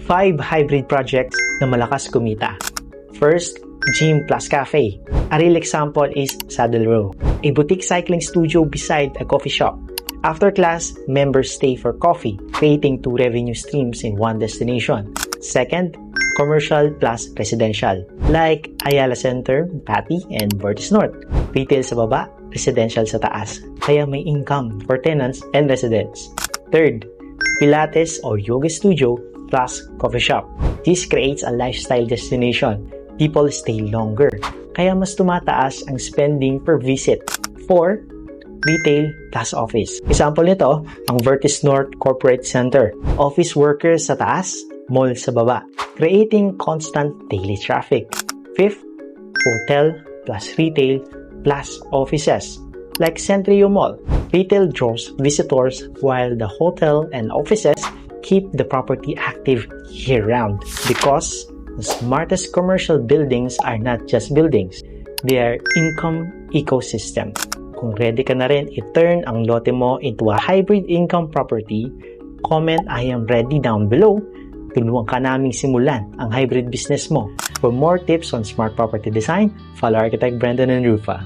5 hybrid projects na malakas kumita. First, gym plus cafe. A real example is Saddle Row, a boutique cycling studio beside a coffee shop. After class, members stay for coffee, creating 2 revenue streams in one destination. Second, commercial plus residential, like Ayala Center, Patty, and Vertis North. Retail sa baba, residential sa taas, kaya may income for tenants and residents. Third, Pilates or yoga studio plus coffee shop. This creates a lifestyle destination. People stay longer, kaya mas tumataas ang spending per visit. 4. Retail plus office. Example nito, ang Vertis North Corporate Center. Office workers sa taas, mall sa baba, creating constant daily traffic. 5th, hotel plus retail plus offices, like Centrio Mall. Retail draws visitors while the hotel and offices keep the property active year-round because the smartest commercial buildings are not just buildings, they are income ecosystem. Kung ready ka na rin i-turn ang lote mo into a hybrid income property, comment I am ready down below. Tulungan ka naming simulan ang hybrid business mo. For more tips on smart property design, follow Architect Brendan and Rufa.